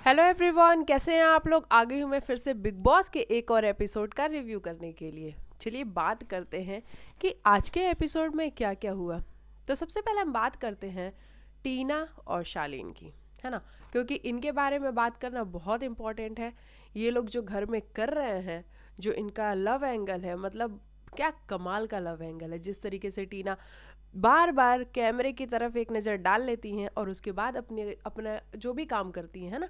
Hello everyone, कैसे हैं आप लोग। आ गई हूँ मैं फिर से बिग बॉस के एक और एपिसोड का रिव्यू करने के लिए। चलिए बात करते हैं कि आज के एपिसोड में क्या क्या हुआ। तो सबसे पहले हम बात करते हैं टीना और शालीन की, है ना, क्योंकि इनके बारे में बात करना बहुत इम्पोर्टेंट है। ये लोग जो घर में कर रहे हैं, जो इनका लव एंगल है, मतलब क्या कमाल का लव एंगल है। जिस तरीके से टीना बार बार कैमरे की तरफ एक नज़र डाल लेती हैं और उसके बाद अपने अपना जो भी काम करती हैं, है ना,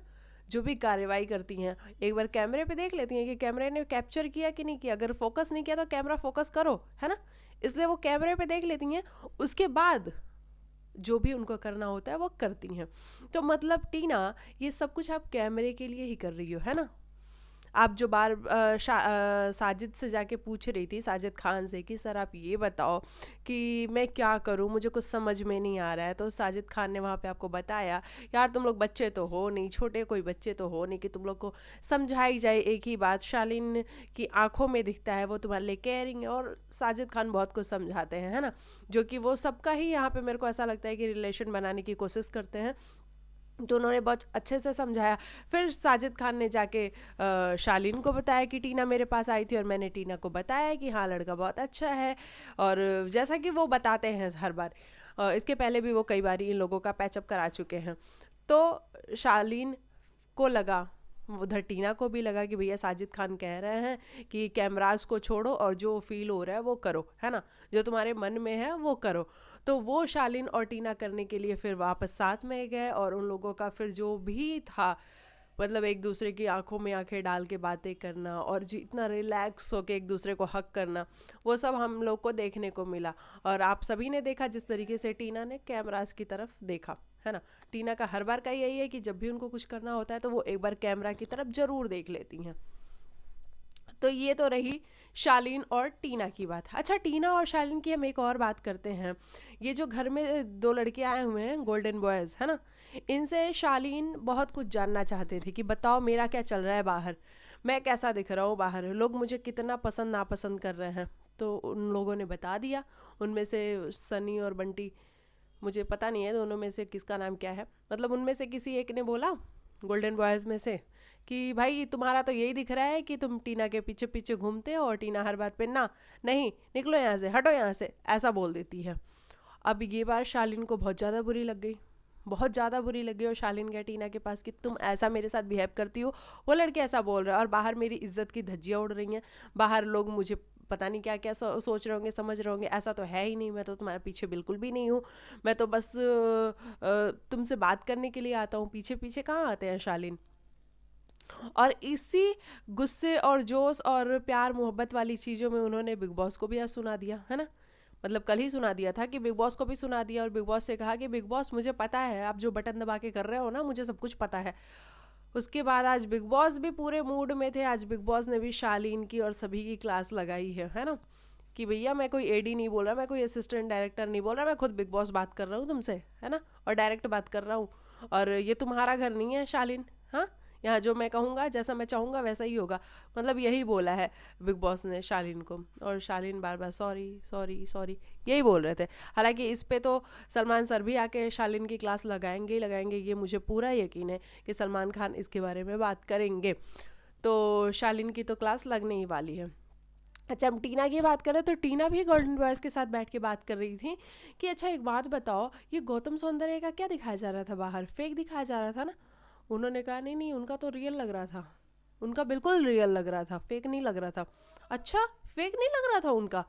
जो भी कार्रवाई करती हैं, एक बार कैमरे पे देख लेती हैं कि कैमरे ने कैप्चर किया कि नहीं किया। अगर फोकस नहीं किया तो कैमरा फोकस करो, है ना। इसलिए वो कैमरे पे देख लेती हैं, उसके बाद जो भी उनको करना होता है वो करती हैं। तो मतलब टीना, ये सब कुछ आप कैमरे के लिए ही कर रही हो, है ना। आप जो साजिद से जाके पूछ रही थी, साजिद खान से, कि सर आप ये बताओ कि मैं क्या करूं, मुझे कुछ समझ में नहीं आ रहा है। तो साजिद खान ने वहाँ पे आपको बताया, यार तुम लोग बच्चे तो हो नहीं, छोटे कोई बच्चे तो हो नहीं कि तुम लोग को समझाई जाए एक ही बात। शालीन की आंखों में दिखता है वो तुम्हारे लिए केयरिंग है, और साजिद खान बहुत कुछ समझाते हैं, है ना, जो कि वो सबका ही यहाँ पे मेरे को ऐसा लगता है कि रिलेशन बनाने की कोशिश करते हैं। तो उन्होंने बहुत अच्छे से समझाया। फिर साजिद खान ने जाके शालीन को बताया कि टीना मेरे पास आई थी, और मैंने टीना को बताया कि हाँ लड़का बहुत अच्छा है। और जैसा कि वो बताते हैं हर बार, इसके पहले भी वो कई बार इन लोगों का पैचअप करा चुके हैं। तो शालीन को लगा, उधर टीना को भी लगा कि भैया साजिद खान कह रहे हैं कि कैमरास को छोड़ो और जो फील हो रहा है वो करो, है ना, जो तुम्हारे मन में है वो करो। तो वो शालीन और टीना करने के लिए फिर वापस साथ में गए, और उन लोगों का फिर जो भी था, मतलब एक दूसरे की आंखों में आंखें डाल के बातें करना और जितना रिलैक्स होके एक दूसरे को हक करना, वो सब हम लोग को देखने को मिला। और आप सभी ने देखा जिस तरीके से टीना ने कैमरास की तरफ देखा, है ना। टीना का हर बार का यही है कि जब भी उनको कुछ करना होता है तो वो एक बार कैमरा की तरफ जरूर देख लेती हैं। तो ये तो रही शालीन और टीना की बात। अच्छा, टीना और शालीन की हम एक और बात करते हैं। ये जो घर में दो लड़के आए हुए हैं, गोल्डन बॉयज़, है ना, इनसे शालीन बहुत कुछ जानना चाहते थे कि बताओ मेरा क्या चल रहा है बाहर, मैं कैसा दिख रहा हूँ बाहर, लोग मुझे कितना पसंद नापसंद कर रहे हैं। तो उन लोगों ने बता दिया। उनमें से सनी और बंटी, मुझे पता नहीं है दोनों में से किसका नाम क्या है, मतलब उनमें से किसी एक ने बोला, गोल्डन बॉयज़ में से, कि भाई तुम्हारा तो यही दिख रहा है कि तुम टीना के पीछे पीछे घूमते हो और टीना हर बात पे ना, नहीं निकलो यहाँ से, हटो यहाँ से, ऐसा बोल देती है। अब ये बात शालीन को बहुत ज़्यादा बुरी लग गई, बहुत ज़्यादा बुरी लगी। और शालीन गया टीना के पास कि तुम ऐसा मेरे साथ बिहेव करती हो, वो लड़के ऐसा बोल रहे हैं और बाहर मेरी इज्जत की धज्जियाँ उड़ रही हैं, बाहर लोग मुझे पता नहीं क्या क्या सोच रहे होंगे, समझ रहे होंगे, ऐसा तो है ही नहीं, मैं तो तुम्हारे पीछे बिल्कुल भी नहीं हूँ, मैं तो बस तुमसे बात करने के लिए आता हूँ, पीछे पीछे कहाँ आते हैं शालीन। और इसी गुस्से और जोश और प्यार मोहब्बत वाली चीज़ों में उन्होंने बिग बॉस को भी आज सुना दिया, है ना। मतलब कल ही सुना दिया था कि बिग बॉस को भी सुना दिया, और बिग बॉस से कहा कि बिग बॉस मुझे पता है आप जो बटन दबा के कर रहे हो ना, मुझे सब कुछ पता है। उसके बाद आज बिग बॉस भी पूरे मूड में थे। आज बिग बॉस ने भी शालीन की और सभी की क्लास लगाई है ना, कि भैया मैं कोई एडी नहीं बोल रहा, मैं कोई असिस्टेंट डायरेक्टर नहीं बोल रहा, मैं खुद बिग बॉस बात कर रहा हूँ तुमसे, है ना, और डायरेक्ट बात कर रहा हूँ। और ये तुम्हारा घर नहीं है शालीन, हाँ, यहाँ जो मैं कहूँगा, जैसा मैं चाहूँगा वैसा ही होगा, मतलब यही बोला है बिग बॉस ने शालीन को। और शालीन बार बार सॉरी सॉरी सॉरी यही बोल रहे थे। हालांकि इस पे तो सलमान सर भी आके शालीन की क्लास लगाएंगे ही लगाएंगे, ये मुझे पूरा यकीन है कि सलमान खान इसके बारे में बात करेंगे। तो शालीन की तो क्लास लगने ही वाली है। अच्छा, हम टीना की बात करें तो टीना भी गोल्डन बॉयज़ के साथ बैठ के बात कर रही थी कि अच्छा एक बात बताओ, ये गौतम सौंदर्य का क्या दिखाया जा रहा था बाहर, फेक दिखाया जा रहा था ना। उन्होंने कहा नहीं नहीं, उनका तो रियल लग रहा था, उनका बिल्कुल रियल लग रहा था, फेक नहीं लग रहा था। अच्छा, फेक नहीं लग रहा था उनका।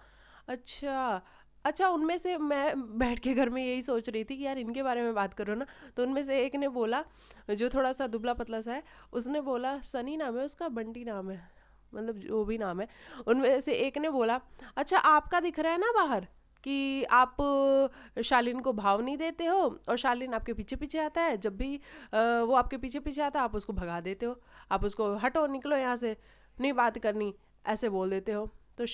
अच्छा, अच्छा, उनमें से मैं बैठ के घर में यही सोच रही थी कि यार इनके बारे में बात करो ना। तो उनमें से एक ने बोला, जो थोड़ा सा दुबला पतला सा है, उसने बोला, सनी नाम है उसका, बंटी नाम है, मतलब जो भी नाम है, उनमें से एक ने बोला, अच्छा आपका दिख रहा है ना बाहर कि आप शालीन को भाव नहीं देते हो, और शालीन आपके पीछे पीछे आता है, जब भी वो आपके पीछे पीछे आता है आप उसको भगा देते हो, आप उसको हटो निकलो यहाँ से, नहीं बात करनी, ऐसे बोल देते हो। तो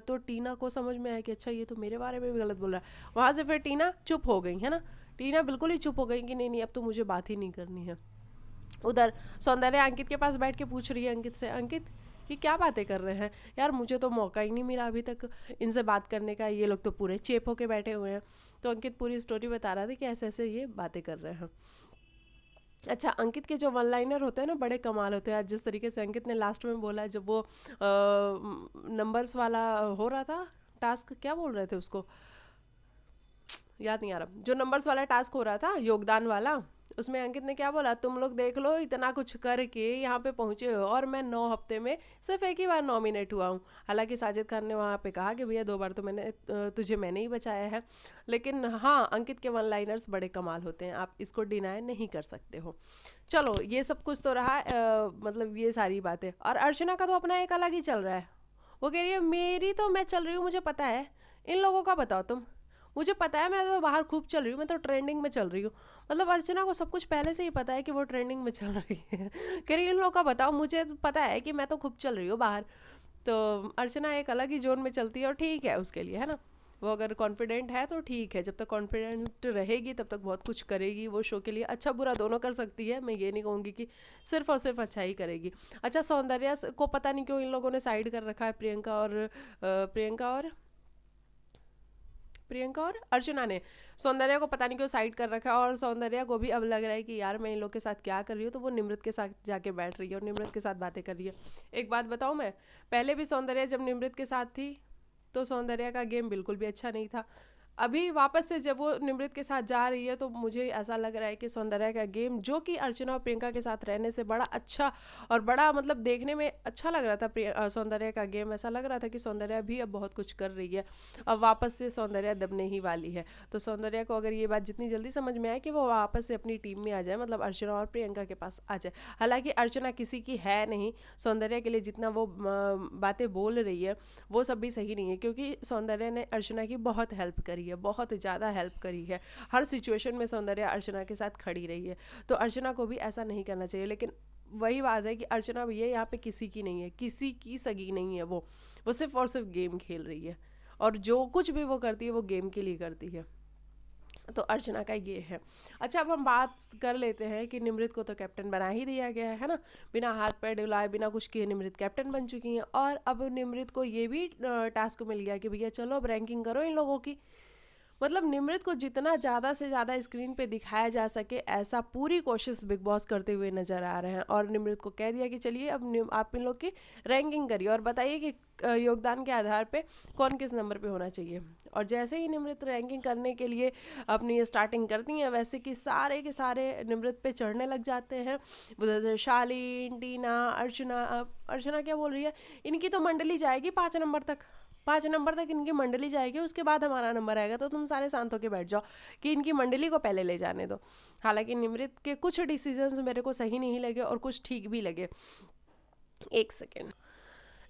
तो टीना को समझ में आया कि अच्छा ये तो मेरे बारे में भी गलत बोल रहा है। वहाँ से फिर टीना चुप हो गई, है ना, टीना बिल्कुल ही चुप हो गई कि नहीं नहीं अब तो मुझे बात ही नहीं करनी है। उधर सौंदर्य अंकित के पास बैठ के पूछ रही है अंकित से, अंकित ये क्या बातें कर रहे हैं यार, मुझे तो मौका ही नहीं मिला अभी तक इनसे बात करने का, ये लोग तो पूरे चेप होके बैठे हुए हैं। तो अंकित पूरी स्टोरी बता रहा था कि ऐसे ऐसे ये बातें कर रहे हैं। अच्छा, अंकित के जो वन लाइनर होते हैं ना बड़े कमाल होते हैं। आज जिस तरीके से अंकित ने लास्ट में बोला, जब वो नंबर्स वाला हो रहा था टास्क, क्या बोल रहे थे उसको, याद नहीं आ रहा, जो नंबर्स वाला टास्क हो रहा था योगदान वाला, उसमें अंकित ने क्या बोला, तुम लोग देख लो इतना कुछ करके यहाँ पे पहुंचे हो और मैं 9 हफ्ते में सिर्फ एक ही बार नॉमिनेट हुआ हूँ। हालांकि साजिद खान ने वहाँ पे कहा कि भैया 2 बार तो मैंने ही बचाया है। लेकिन हाँ, अंकित के वन लाइनर्स बड़े कमाल होते हैं, आप इसको डिनाई नहीं कर सकते हो। चलो, ये सब कुछ तो रहा, मतलब ये सारी बातें। और अर्चना का तो अपना एक अलग ही चल रहा है। वो कह रही है मेरी तो मैं चल रही हूँ, मुझे पता है, इन लोगों का बताओ तुम। मुझे पता है, मैं तो बाहर खूब चल रही हूँ, मैं तो ट्रेंडिंग में चल रही हूँ। मतलब अर्चना को सब कुछ पहले से ही पता है कि वो ट्रेंडिंग में चल रही है। कह रही इन लोगों का बताओ, मुझे तो पता है कि मैं तो खूब चल रही हूँ बाहर। तो अर्चना एक अलग ही जोन में चलती है, और ठीक है उसके लिए, है ना। वो अगर कॉन्फिडेंट है तो ठीक है, जब तक कॉन्फिडेंट रहेगी तब तक बहुत कुछ करेगी वो शो के लिए, अच्छा बुरा दोनों कर सकती है। मैं ये नहीं कहूँगी कि सिर्फ और सिर्फ अच्छा ही करेगी। अच्छा, सौंदर्या को पता नहीं क्यों इन लोगों ने साइड कर रखा है, प्रियंका और अर्चना ने सौंदर्या को पता नहीं क्यों साइड कर रखा है। और सौंदर्या को भी अब लग रहा है कि यार मैं इन लोग के साथ क्या कर रही हूँ, तो वो निमृत के साथ जाके बैठ रही है और निमृत के साथ बातें कर रही है। एक बात बताऊँ, मैं पहले भी सौंदर्या जब निमृत के साथ थी तो सौंदर्या का गेम बिल्कुल भी अच्छा नहीं था। अभी वापस से जब वो निमृत के साथ जा रही है तो मुझे ऐसा लग रहा है कि सौंदर्या का गेम, जो कि अर्चना और प्रियंका के साथ रहने से बड़ा अच्छा और बड़ा मतलब देखने में अच्छा लग रहा था, सौंदर्या का गेम ऐसा लग रहा था कि सौंदर्या भी अब बहुत कुछ कर रही है। अब वापस से सौंदर्या दबने ही वाली है। तो सौंदर्या को अगर ये बात जितनी जल्दी समझ में आए कि वो वापस से अपनी टीम में आ जाए, मतलब अर्चना और प्रियंका के पास आ जाए। हालांकि अर्चना किसी की है नहीं, सौंदर्या के लिए जितना वो बातें बोल रही है वो सब भी सही नहीं है, क्योंकि सौंदर्या ने अर्चना की बहुत हेल्प करी है, बहुत ज़्यादा हेल्प करी है। हर सिचुएशन में सौंदर्या अर्चना के साथ खड़ी रही है। तो अर्चना को भी ऐसा नहीं करना चाहिए। लेकिन वही बात है कि अर्चना भैया यहाँ पे किसी की नहीं है, किसी की सगी नहीं है। वो सिर्फ और सिर्फ गेम खेल रही है, और जो कुछ भी वो करती है वो गेम के लिए करती है। तो अर्चना का ये है। अच्छा, अब हम बात कर लेते हैं कि निमृत को तो कैप्टन बना ही दिया गया है ना, बिना हाथ पैर डुलाए बिना कुछ किए निमृत कैप्टन बन चुकी हैं। और अब निमृत को ये भी टास्क मिल गया कि भैया चलो अब रैंकिंग करो इन लोगों की। मतलब निमृत को जितना ज़्यादा से ज़्यादा स्क्रीन पे दिखाया जा सके ऐसा पूरी कोशिश बिग बॉस करते हुए नजर आ रहे हैं। और निमृत को कह दिया कि चलिए अब आप इन लोग की रैंकिंग करिए और बताइए कि योगदान के आधार पे कौन किस नंबर पे होना चाहिए। और जैसे ही निमृत रैंकिंग करने के लिए अपनी स्टार्टिंग करती हैं, वैसे कि सारे के सारे निमृत पे चढ़ने लग जाते हैं। उधर से शालीन, टीना, अर्चना। अर्चना क्या बोल रही है, इनकी तो मंडली जाएगी 5 नंबर तक, 5 नंबर तक इनकी मंडली जाएगी, उसके बाद हमारा नंबर आएगा, तो तुम सारे शांत होके बैठ जाओ कि इनकी मंडली को पहले ले जाने दो। हालांकि निमृत के कुछ डिसीजंस मेरे को सही नहीं लगे और कुछ ठीक भी लगे। एक सेकेंड।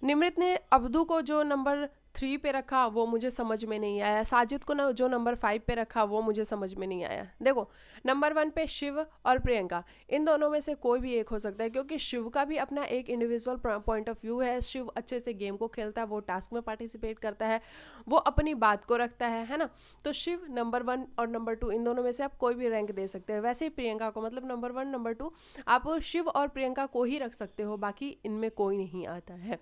निमृत ने अब्दू को जो नंबर 3 पे रखा वो मुझे समझ में नहीं आया। साजिद को जो नंबर 5 पे रखा वो मुझे समझ में नहीं आया। देखो, नंबर 1 पे शिव और प्रियंका, इन दोनों में से कोई भी एक हो सकता है, क्योंकि शिव का भी अपना एक इंडिविजुअल पॉइंट ऑफ व्यू है। शिव अच्छे से गेम को खेलता है, वो टास्क में पार्टिसिपेट करता है, वो अपनी बात को रखता है ना। तो शिव नंबर 1 और नंबर 2, इन दोनों में से आप कोई भी रैंक दे सकते हैं। वैसे ही प्रियंका को, मतलब नंबर 1 नंबर 2 आप शिव और प्रियंका को ही रख सकते हो, बाकी इनमें कोई नहीं आता है।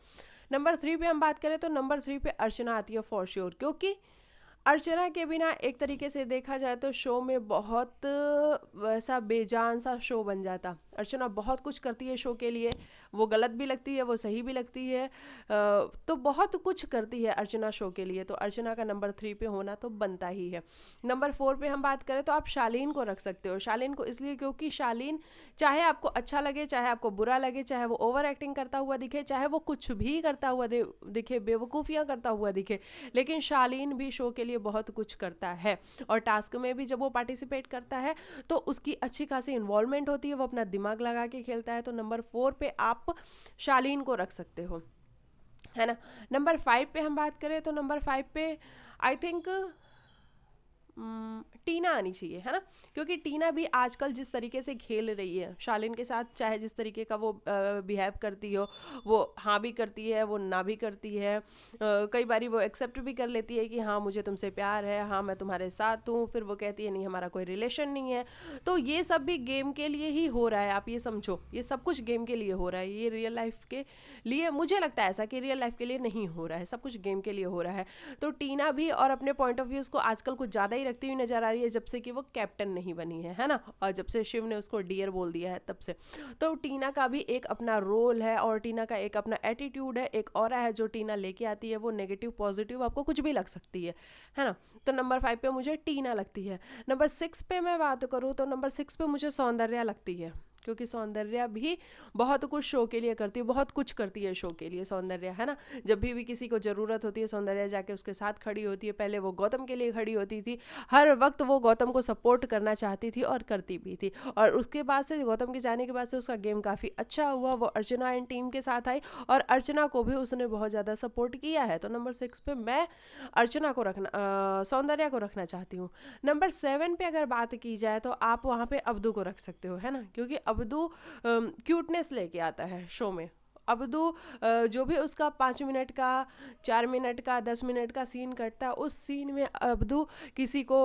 नंबर 3 पे हम बात करें तो नंबर 3 पे अर्चना आती है फॉर श्योर, क्योंकि अर्चना के बिना एक तरीके से देखा जाए तो शो में बहुत वैसा बेजान सा शो बन जाता। अर्चना बहुत कुछ करती है शो के लिए, वो गलत भी लगती है, वो सही भी लगती है, तो बहुत कुछ करती है अर्चना शो के लिए। तो अर्चना का नंबर 3 पे होना तो बनता ही है। नंबर 4 पे हम बात करें तो आप शालीन को रख सकते हो। शालीन को इसलिए क्योंकि शालीन, चाहे आपको अच्छा लगे चाहे आपको बुरा लगे, चाहे वो ओवर एक्टिंग करता हुआ दिखे, चाहे वो कुछ भी करता हुआ दिखे, बेवकूफ़ियाँ करता हुआ दिखे, लेकिन शालीन भी शो के लिए बहुत कुछ करता है। और टास्क में भी जब वो पार्टिसिपेट करता है तो उसकी अच्छी खासी इन्वॉल्वमेंट होती है, वो अपना दिमाग लगा के खेलता है। तो नंबर 4 पे आप शालीन को रख सकते हो, है ना। नंबर 5 पे हम बात करें तो नंबर 5 पे आई थिंक टीना आनी चाहिए, है ना, क्योंकि टीना भी आजकल जिस तरीके से खेल रही है शालीन के साथ, चाहे जिस तरीके का वो बिहेव करती हो, वो हाँ भी करती है, वो ना भी करती है, कई बारी वो एक्सेप्ट भी कर लेती है कि हाँ मुझे तुमसे प्यार है, हाँ मैं तुम्हारे साथ हूँ, फिर वो कहती है नहीं हमारा कोई रिलेशन नहीं है। तो ये सब भी गेम के लिए ही हो रहा है, आप ये समझो, ये सब कुछ गेम के लिए हो रहा है। ये रियल लाइफ के लिए, मुझे लगता है ऐसा कि रियल लाइफ के लिए नहीं हो रहा है, सब कुछ गेम के लिए हो रहा है। तो टीना भी और अपने पॉइंट ऑफ व्यूज़ को आजकल कुछ ज़्यादा ही रखती हुई नजर आ रही है जब से कि वो कैप्टन नहीं बनी है ना, और जब से शिव ने उसको डियर बोल दिया है तब से। तो टीना का भी एक अपना रोल है और टीना का एक अपना एटीट्यूड है, एक ऑरा है जो टीना लेके आती है, वो नेगेटिव पॉजिटिव आपको कुछ भी लग सकती है ना। तो नंबर 5 पे मुझे टीना लगती है। नंबर 6 पे मैं बात करूँ तो नंबर 6 पे मुझे सौंदर्या लगती है, क्योंकि सौंदर्या भी बहुत कुछ शो के लिए करती है, बहुत कुछ करती है शो के लिए सौंदर्या, है ना। जब भी किसी को ज़रूरत होती है सौंदर्या जाके उसके साथ खड़ी होती है। पहले वो गौतम के लिए खड़ी होती थी, हर वक्त वो गौतम को सपोर्ट करना चाहती थी और करती भी थी। और उसके बाद से गौतम के जाने के बाद से उसका गेम काफ़ी अच्छा हुआ, वो अर्चना एंड टीम के साथ आई और अर्चना को भी उसने बहुत ज़्यादा सपोर्ट किया है। तो नंबर 6 पे मैं अर्चना को रखना, सौंदर्या को रखना चाहती हूँ। नंबर 7 पे अगर बात की जाए तो आप वहाँ पे अब्दू को रख सकते हो, है ना, क्योंकि अब्दू क्यूटनेस लेके आता है शो में। अब्दू जो भी उसका 5 मिनट का, 4 मिनट का, 10 मिनट का सीन करता है, उस सीन में अब्दू किसी को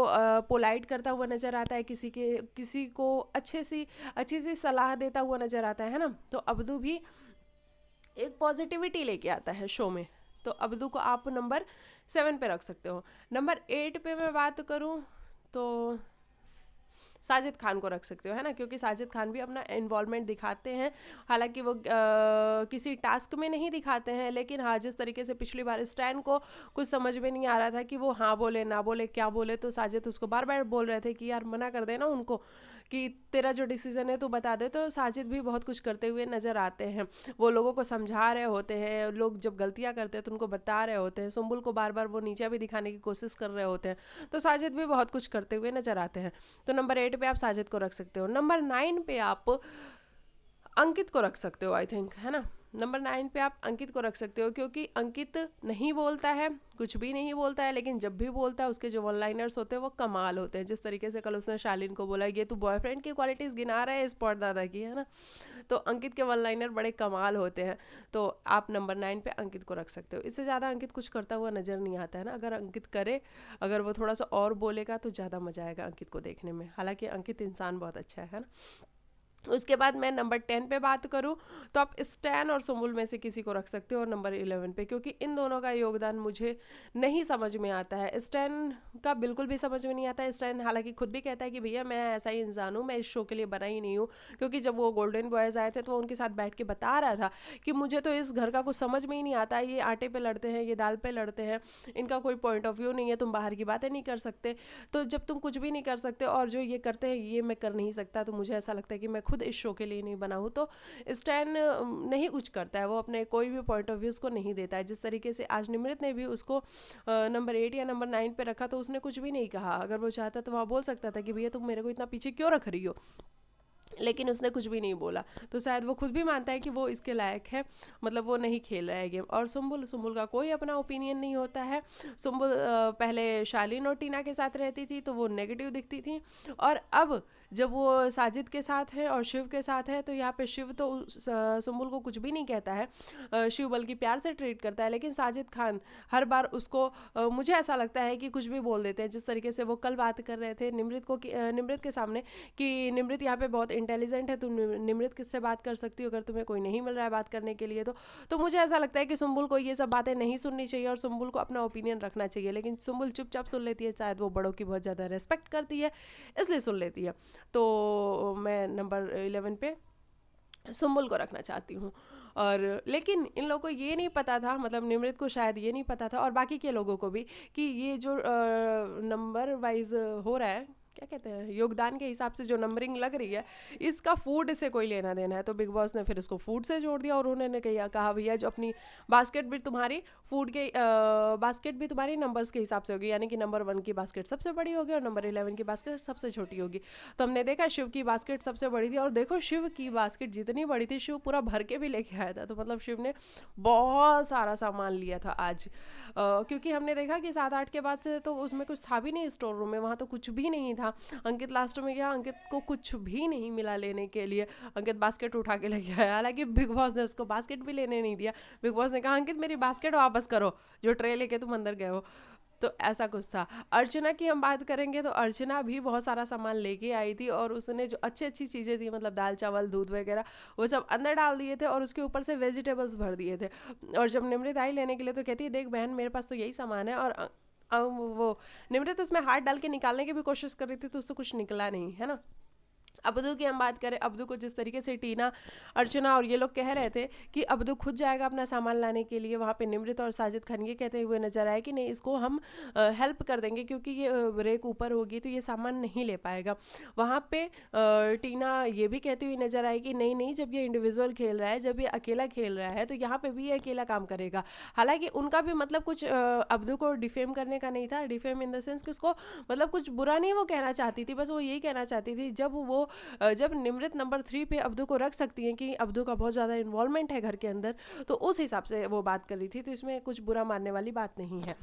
पोलाइट करता हुआ नजर आता है, किसी को अच्छी सी सलाह देता हुआ नजर आता है ना। तो अब्दू भी एक पॉजिटिविटी लेके आता है शो में। तो अब्दू को आप नंबर 7 पे रख सकते हो। नंबर 8 पे मैं बात करूँ तो साजिद खान को रख सकते हो, है ना, क्योंकि साजिद खान भी अपना इन्वॉल्वमेंट दिखाते हैं। हालांकि वो किसी टास्क में नहीं दिखाते हैं, लेकिन हाँ जिस तरीके से पिछली बार स्टैन को कुछ समझ में नहीं आ रहा था कि वो हाँ बोले ना बोले क्या बोले, तो साजिद उसको बार बार बोल रहे थे कि यार मना कर देना उनको कि तेरा जो डिसीजन है तू बता दे। तो साजिद भी बहुत कुछ करते हुए नजर आते हैं, वो लोगों को समझा रहे होते हैं, लोग जब गलतियां करते हैं तो उनको बता रहे होते हैं, सुम्बुल को बार बार वो नीचा भी दिखाने की कोशिश कर रहे होते हैं। तो साजिद भी बहुत कुछ करते हुए नजर आते हैं। तो नंबर 8 पे आप साजिद को रख सकते हो। नंबर 9 पे आप अंकित को रख सकते हो, आई थिंक, है ना। नंबर 9 पे आप अंकित को रख सकते हो, क्योंकि अंकित नहीं बोलता है, कुछ भी नहीं बोलता है, लेकिन जब भी बोलता है उसके जो वन लाइनर्स होते हैं वो कमाल होते हैं। जिस तरीके से कल उसने शालीन को बोला ये तू बॉयफ्रेंड की क्वालिटीज़ गिना रहा है स्पॉट दादा की, है ना। तो अंकित के वन लाइनर बड़े कमाल होते हैं। तो आप नंबर 9 पे अंकित को रख सकते हो। इससे ज़्यादा अंकित कुछ करता हुआ नज़र नहीं आता है ना। अगर अंकित करे, अगर वो थोड़ा सा और बोलेगा तो ज़्यादा मजा आएगा अंकित को देखने में। हालांकि अंकित इंसान बहुत अच्छा है ना। उसके बाद मैं नंबर 10 पे बात करूं तो आप स्टैन और सुम्बुल में से किसी को रख सकते हो, और नंबर 11 पे, क्योंकि इन दोनों का योगदान मुझे नहीं समझ में आता है। स्टैन का बिल्कुल भी समझ में नहीं आता है। स्टैन हालांकि खुद भी कहता है कि भैया मैं ऐसा ही इंसान हूँ, मैं इस शो के लिए बना ही नहीं हूँ, क्योंकि जब वो गोल्डन बॉयज़ आए थे तो वो उनके साथ बैठ के बता रहा था कि मुझे तो इस घर का कुछ समझ में ही नहीं आता, ये आटे पे लड़ते हैं, ये दाल पे लड़ते हैं, इनका कोई पॉइंट ऑफ व्यू नहीं है, तुम बाहर की बातें नहीं कर सकते। तो जब तुम कुछ भी नहीं कर सकते और जो ये करते हैं ये मैं कर नहीं सकता, तो मुझे ऐसा लगता है कि मैं खुद इस शो के लिए नहीं बना हूँ। तो स्टैन नहीं कुछ करता है, वो अपने कोई भी पॉइंट ऑफ व्यूज़ को नहीं देता है। जिस तरीके से आज निमृत ने भी उसको नंबर 8 या नंबर 9 पे रखा तो उसने कुछ भी नहीं कहा। अगर वो चाहता तो वहाँ बोल सकता था कि भैया तुम मेरे को इतना पीछे क्यों रख रही हो, लेकिन उसने कुछ भी नहीं बोला। तो शायद वो खुद भी मानता है कि वो इसके लायक है, मतलब वो नहीं खेल रहा है गेम। और सुम्बुल का कोई अपना ओपिनियन नहीं होता है। सुम्बुल पहले शालीन और टीना के साथ रहती थी तो वो नेगेटिव दिखती थी, और अब जब वो साजिद के साथ है और शिव के साथ है तो यहाँ पे शिव तो सुम्बुल को कुछ भी नहीं कहता है, शिव बल्कि प्यार से ट्रीट करता है। लेकिन साजिद खान हर बार उसको मुझे ऐसा लगता है कि कुछ भी बोल देते हैं। जिस तरीके से वो कल बात कर रहे थे निमृत के सामने कि निमृत यहाँ पे बहुत इंटेलिजेंट है, तुम निमृत किससे बात कर सकती हो अगर तुम्हें कोई नहीं मिल रहा है बात करने के लिए। तो मुझे ऐसा लगता है कि सुम्बुल को ये सब बातें नहीं सुननी चाहिए और सुम्बुल को अपना ओपिनियन रखना चाहिए, लेकिन सुम्बुल चुपचाप सुन लेती है। शायद वो बड़ों की बहुत ज़्यादा रेस्पेक्ट करती है इसलिए सुन लेती है। तो मैं नंबर 11 पे सुम्बुल को रखना चाहती हूँ। और लेकिन इन लोगों को ये नहीं पता था, मतलब निमृत को शायद ये नहीं पता था और बाकी के लोगों को भी, कि ये जो नंबर वाइज हो रहा है, क्या कहते हैं, योगदान के हिसाब से जो नंबरिंग लग रही है, इसका फूड से कोई लेना देना है। तो बिग बॉस ने फिर इसको फूड से जोड़ दिया और उन्होंने कहा भैया जो अपनी बास्केट भी तुम्हारी फूड के बास्केट भी तुम्हारी नंबर्स के हिसाब से होगी, यानी कि नंबर 1 की बास्केट सबसे बड़ी होगी और नंबर 11 की बास्केट सबसे छोटी होगी। तो हमने देखा शिव की बास्केट सबसे बड़ी थी, और देखो शिव की बास्केट जितनी बड़ी थी शिव पूरा भर के भी लेके आया था। तो मतलब शिव ने बहुत सारा सामान लिया था आज, क्योंकि हमने देखा कि 7-8 के बाद से तो उसमें कुछ था भी नहीं स्टोर रूम में, वहाँ तो कुछ भी नहीं था। अंकित लास्ट में गया, अंकित को कुछ भी नहीं मिला लेने के लिए, अंकित बास्केट उठा के लेके आया। हालांकि बिग बॉस ने उसको बास्केट भी लेने नहीं दिया। बिग बॉस ने कहा अंकित मेरी बास्केट वापस करो जो ट्रे लेके तुम अंदर गए हो। तो ऐसा कुछ था। अर्चना की हम बात करेंगे तो अर्चना भी बहुत सारा सामान लेके आई थी और उसने जो अच्छी अच्छी चीज़ें थी, मतलब दाल चावल दूध वगैरह, वो सब अंदर डाल दिए थे और उसके ऊपर से वेजिटेबल्स भर दिए थे। और जब निमृत आई लेने के लिए तो कहती है देख बहन मेरे पास तो यही सामान है, और वो निमृत उसमें हाथ डाल के निकालने की भी कोशिश कर रही थी तो उससे कुछ निकला नहीं, है ना। अब्दू की हम बात करें, अब्दू को जिस तरीके से टीना, अर्चना और ये लोग कह रहे थे कि अब्दू खुद जाएगा अपना सामान लाने के लिए, वहाँ पे निमृत और साजिद खान ये कहते हुए नजर आए कि नहीं, इसको हम हेल्प कर देंगे क्योंकि ये रेक ऊपर होगी तो ये सामान नहीं ले पाएगा। वहाँ पे टीना ये भी कहती हुई नजर आई कि नहीं नहीं, जब ये इंडिविजुअल खेल रहा है, जब ये अकेला खेल रहा है तो यहाँ पे भी ये अकेला काम करेगा। हालांकि उनका भी मतलब कुछ अब्दू को डिफेम करने का नहीं था, डिफेम इन द सेंस कि उसको मतलब कुछ बुरा नहीं वो कहना चाहती थी, बस वो यही कहना चाहती थी जब निमृत नंबर 3 पे अब्दू को रख सकती हैं कि अब्दू का बहुत ज़्यादा इन्वॉल्वमेंट है घर के अंदर, तो उस हिसाब से वो बात कर रही थी, तो इसमें कुछ बुरा मानने वाली बात नहीं है।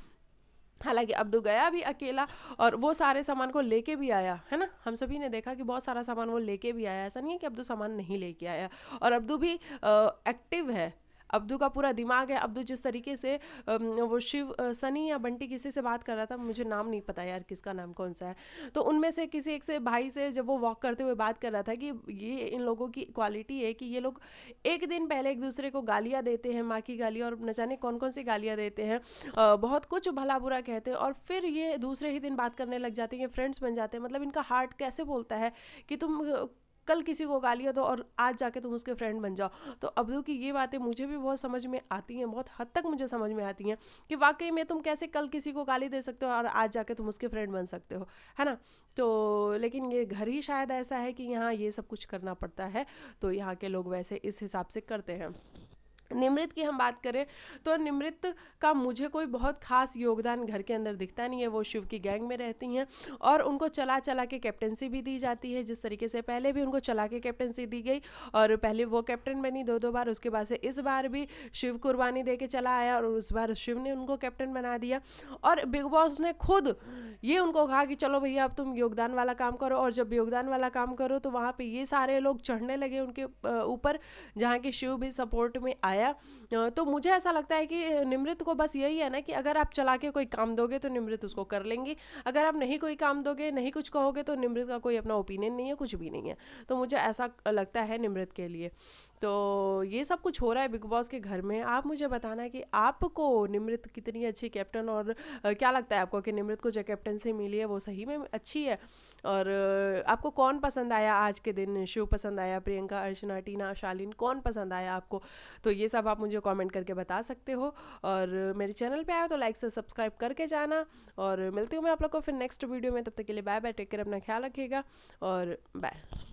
हालांकि अब्दू गया भी अकेला और वो सारे सामान को लेके भी आया, है ना। हम सभी ने देखा कि बहुत सारा सामान वो लेके भी आया, ऐसा नहीं है कि अब्दू सामान नहीं लेके आया। और अब्दू भी एक्टिव है, अब्दू का पूरा दिमाग है। अब्दू जिस तरीके से वो शिव सनी या बंटी किसी से बात कर रहा था, मुझे नाम नहीं पता यार किसका नाम कौन सा है, तो उनमें से किसी एक से भाई से जब वो वॉक करते हुए बात कर रहा था कि ये इन लोगों की क्वालिटी है कि ये लोग एक दिन पहले एक दूसरे को गालियाँ देते हैं, माँ की गाली और न जाने कौन कौन सी गालियाँ देते हैं, बहुत कुछ भला बुरा कहते हैं, और फिर ये दूसरे ही दिन बात करने लग जाते हैं, फ्रेंड्स बन जाते हैं। मतलब इनका हार्ट कैसे बोलता है कि तुम कल किसी को गालियाँ दो और आज जाके तुम उसके फ्रेंड बन जाओ। तो अब्दू की ये बातें मुझे भी बहुत समझ में आती हैं, बहुत हद तक मुझे समझ में आती हैं कि वाकई में तुम कैसे कल किसी को गाली दे सकते हो और आज जाके तुम उसके फ्रेंड बन सकते हो, है ना। तो लेकिन ये घर ही शायद ऐसा है कि यहाँ ये सब कुछ करना पड़ता है, तो यहाँ के लोग वैसे इस हिसाब से करते हैं। निमृत की हम बात करें तो निमृत का मुझे कोई बहुत खास योगदान घर के अंदर दिखता नहीं है। वो शिव की गैंग में रहती हैं और उनको चला चला के कैप्टनसी भी दी जाती है, जिस तरीके से पहले भी उनको चला के कैप्टनसी दी गई और पहले वो कैप्टन बनी दो बार, उसके बाद से इस बार भी शिव कुर्बानी दे के चला आया और उस बार शिव ने उनको कैप्टन बना दिया। और बिग बॉस ने खुद ये उनको कहा कि चलो भैया अब तुम योगदान वाला काम करो, और जब योगदान वाला काम करो तो वहाँ पे ये सारे लोग चढ़ने लगे उनके ऊपर, जहाँ की शिव भी सपोर्ट में आया। तो मुझे ऐसा लगता है कि निमृत को बस यही है ना कि अगर आप चला के कोई काम दोगे तो निमृत उसको कर लेंगी, अगर आप नहीं कोई काम दोगे, नहीं कुछ कहोगे, तो निमृत का कोई अपना ओपिनियन नहीं है, कुछ भी नहीं है। तो मुझे ऐसा लगता है निमृत के लिए। तो ये सब कुछ हो रहा है बिग बॉस के घर में। आप मुझे बताना है कि आपको निमृत कितनी अच्छी कैप्टन, और क्या लगता है आपको कि निमृत को जो कैप्टनसी मिली है वो सही में अच्छी है, और आपको कौन पसंद आया आज के दिन? शिव पसंद आया, प्रियंका, अर्चना, टीना, शालीन, कौन पसंद आया आपको? तो ये सब आप मुझे कमेंट करके बता सकते हो, और मेरे चैनल पे आए तो लाइक से सब्सक्राइब करके जाना, और मिलती हूँ मैं आप लोग को फिर नेक्स्ट वीडियो में। तब तक के लिए बाय बाय, टेक केयर, अपना ख्याल रखिएगा और बाय।